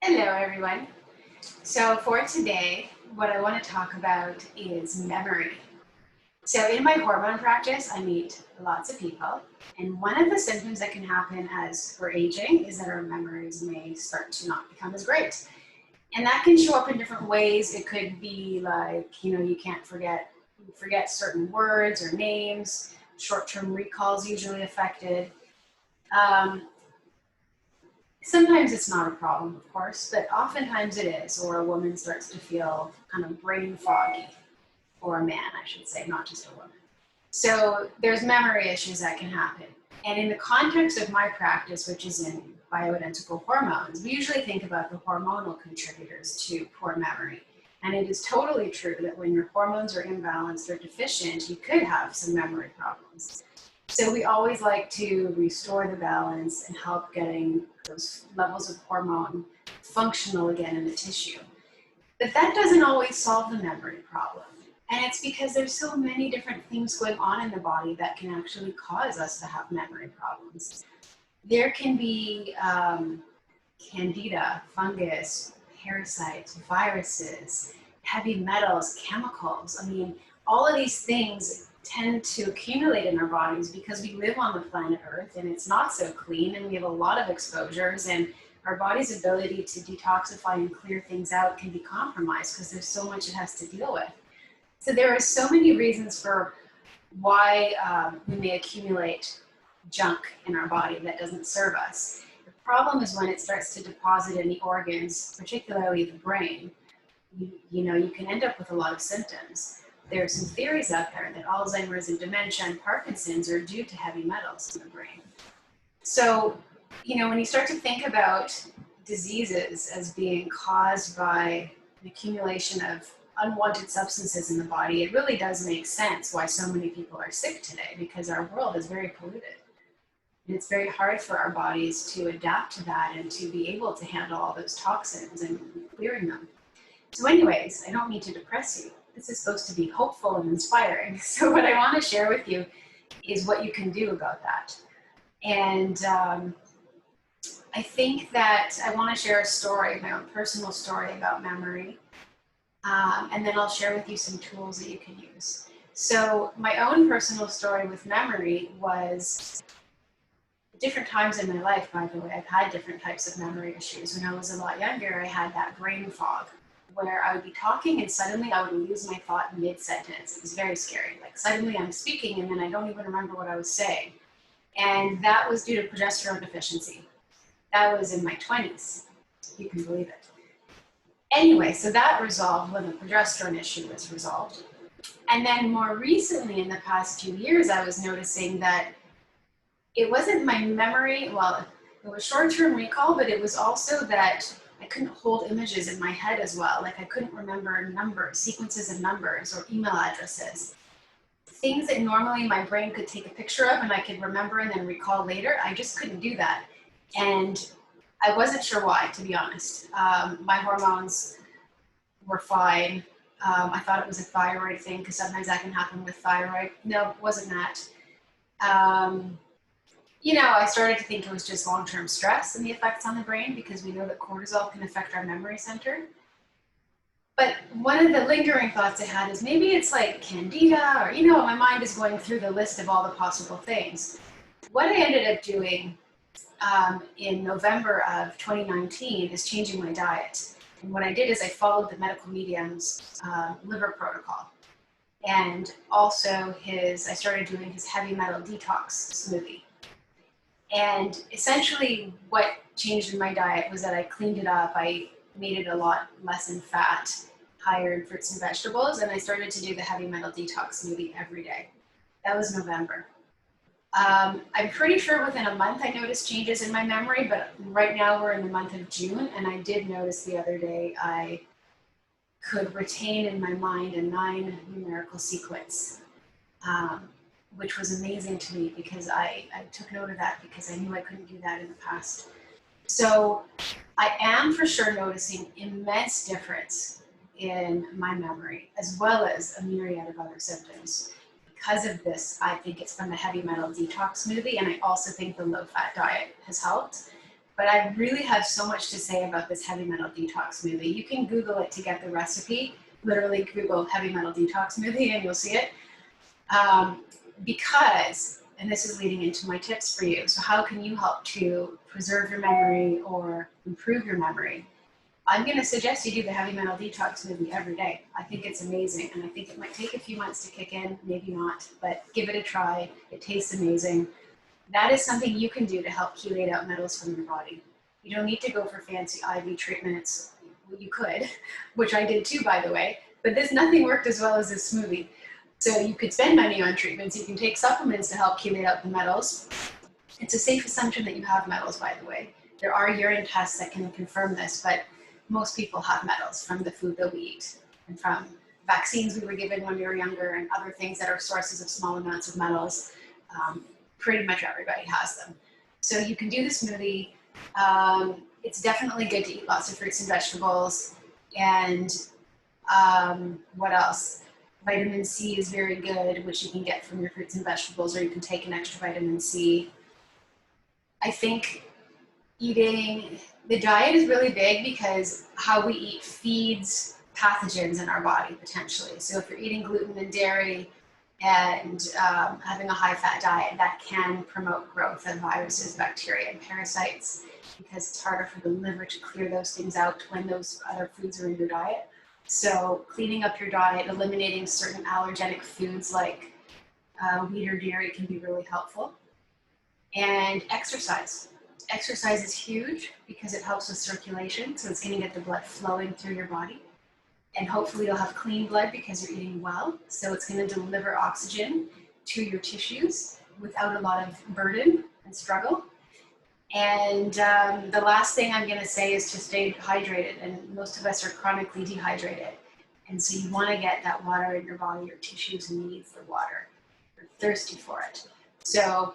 Hello, everyone. So for today, what I want to talk about is memory. So in my hormone practice, I meet lots of people, and one of the symptoms that can happen as we're aging is that our memories may start to not become as great. And that can show up in different ways. It could be like, you can't forget certain words or names. Short-term recall is usually affected. Um, Sometimes it's not a problem, of course, but oftentimes it is, or a woman starts to feel kind of brain foggy, or a man, I should say, not just a woman. So there's memory issues that can happen. And in the context of my practice, which is in bioidentical hormones, we usually think about the hormonal contributors to poor memory. And it is totally true that when your hormones are imbalanced or deficient, you could have some memory problems. So we always like to restore the balance and help getting those levels of hormone functional again in the tissue. But that doesn't always solve the memory problem. And it's because there's so many different things going on in the body that can actually cause us to have memory problems. There can be candida, fungus, parasites, viruses, heavy metals, chemicals. I mean, all of these things tend to accumulate in our bodies because we live on the planet Earth and it's not so clean and we have a lot of exposures, and our body's ability to detoxify and clear things out can be compromised because there's so much it has to deal with. So there are so many reasons for why we may accumulate junk in our body that doesn't serve us. The problem is when it starts to deposit in the organs, particularly the brain. You can end up with a lot of symptoms. There are some theories out there that Alzheimer's and dementia and Parkinson's are due to heavy metals in the brain. So, when you start to think about diseases as being caused by an accumulation of unwanted substances in the body, it really does make sense why so many people are sick today, because our world is very polluted. And it's very hard for our bodies to adapt to that and to be able to handle all those toxins and clearing them. So anyways, I don't mean to depress you. This is supposed to be hopeful and inspiring. So what I want to share with you is what you can do about that. And I think that I want to share a story, my own personal story about memory. And then I'll share with you some tools that you can use. So my own personal story with memory was different times in my life, by the way. I've had different types of memory issues. When I was a lot younger, I had that brain fog where I would be talking and suddenly I would lose my thought mid-sentence. It was very scary. Like suddenly I'm speaking and then I don't even remember what I was saying. And that was due to progesterone deficiency. That was in my 20s. You can believe it. Anyway, so that resolved when the progesterone issue was resolved. And then more recently, in the past few years, I was noticing that it wasn't my memory, well, it was short-term recall, but it was also that I couldn't hold images in my head as well. Like I couldn't remember numbers, sequences of numbers or email addresses. Things that normally my brain could take a picture of and I could remember and then recall later, I just couldn't do that. And I wasn't sure why, to be honest. My hormones were fine. I thought it was a thyroid thing because sometimes that can happen with thyroid. No, it wasn't that. I started to think it was just long-term stress and the effects on the brain, because we know that cortisol can affect our memory center. But one of the lingering thoughts I had is maybe it's like candida, or, my mind is going through the list of all the possible things. What I ended up doing in November of 2019 is changing my diet. And what I did is I followed the medical medium's liver protocol. And also I started doing his heavy metal detox smoothie. And essentially what changed in my diet was that I cleaned it up. I made it a lot less in fat, higher in fruits and vegetables, and I started to do the heavy metal detox smoothie every day. That was November. I'm pretty sure within a month I noticed changes in my memory, but right now we're in the month of June, and I did notice the other day I could retain in my mind a 9 numerical sequence. Which was amazing to me because I took note of that because I knew I couldn't do that in the past. So I am for sure noticing immense difference in my memory, as well as a myriad of other symptoms. Because of this, I think it's from the heavy metal detox smoothie, and I also think the low-fat diet has helped. But I really have so much to say about this heavy metal detox smoothie. You can Google it to get the recipe. Literally Google heavy metal detox smoothie and you'll see it. Because, and this is leading into my tips for you, so how can you help to preserve your memory or improve your memory? I'm going to suggest you do the heavy metal detox smoothie every day. I think it's amazing, and I think it might take a few months to kick in, maybe not, but give it a try. It tastes amazing. That is something you can do to help chelate out metals from your body. You don't need to go for fancy IV treatments. Well, you could, which I did too, by the way, but nothing worked as well as this smoothie. So you could spend money on treatments. You can take supplements to help chelate out the metals. It's a safe assumption that you have metals, by the way. There are urine tests that can confirm this, but most people have metals from the food that we eat and from vaccines we were given when we were younger and other things that are sources of small amounts of metals. Pretty much everybody has them. So you can do the smoothie. It's definitely good to eat lots of fruits and vegetables. And what else? Vitamin C is very good, which you can get from your fruits and vegetables, or you can take an extra vitamin C. I think eating, the diet is really big because how we eat feeds pathogens in our body potentially. So if you're eating gluten and dairy and having a high fat diet, that can promote growth of viruses, bacteria, and parasites because it's harder for the liver to clear those things out when those other foods are in your diet. So cleaning up your diet, eliminating certain allergenic foods like wheat or dairy can be really helpful. And exercise. Exercise is huge because it helps with circulation. So it's going to get the blood flowing through your body. And hopefully you'll have clean blood because you're eating well. So it's going to deliver oxygen to your tissues without a lot of burden and struggle. And the last thing I'm going to say is to stay hydrated. And most of us are chronically dehydrated. And so you want to get that water in your body. Your tissues need the water. You're thirsty for it. So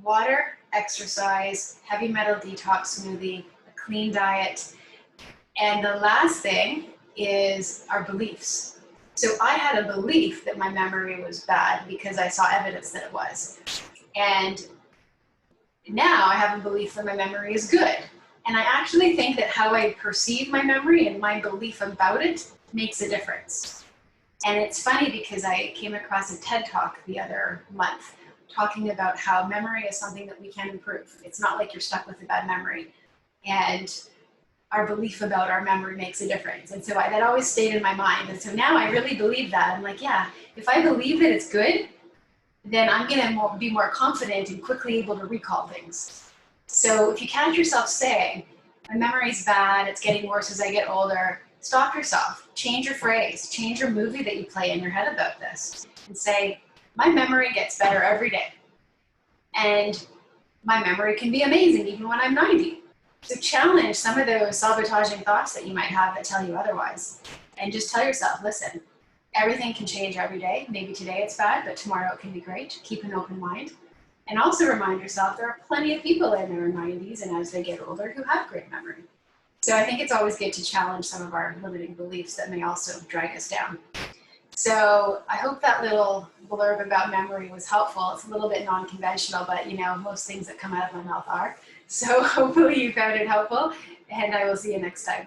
water, exercise, heavy metal detox smoothie, a clean diet. And the last thing is our beliefs. So I had a belief that my memory was bad because I saw evidence that it was. And now I have a belief that my memory is good. And I actually think that how I perceive my memory and my belief about it makes a difference. And it's funny because I came across a TED Talk the other month talking about how memory is something that we can improve. It's not like you're stuck with a bad memory. And our belief about our memory makes a difference. And so that always stayed in my mind. And so now I really believe that. I'm like, yeah, if I believe that it's good, then I'm going to be more confident and quickly able to recall things. So if you catch yourself saying, my memory's bad, it's getting worse as I get older, stop yourself, change your phrase, change your movie that you play in your head about this, and say, my memory gets better every day. And my memory can be amazing even when I'm 90. So challenge some of those sabotaging thoughts that you might have that tell you otherwise. And just tell yourself, listen, everything can change every day. Maybe today it's bad, but tomorrow it can be great. Keep an open mind. And also remind yourself there are plenty of people in their 90s and as they get older who have great memory. So I think it's always good to challenge some of our limiting beliefs that may also drag us down. So I hope that little blurb about memory was helpful. It's a little bit non-conventional, but you know, most things that come out of my mouth are. So hopefully you found it helpful, and I will see you next time.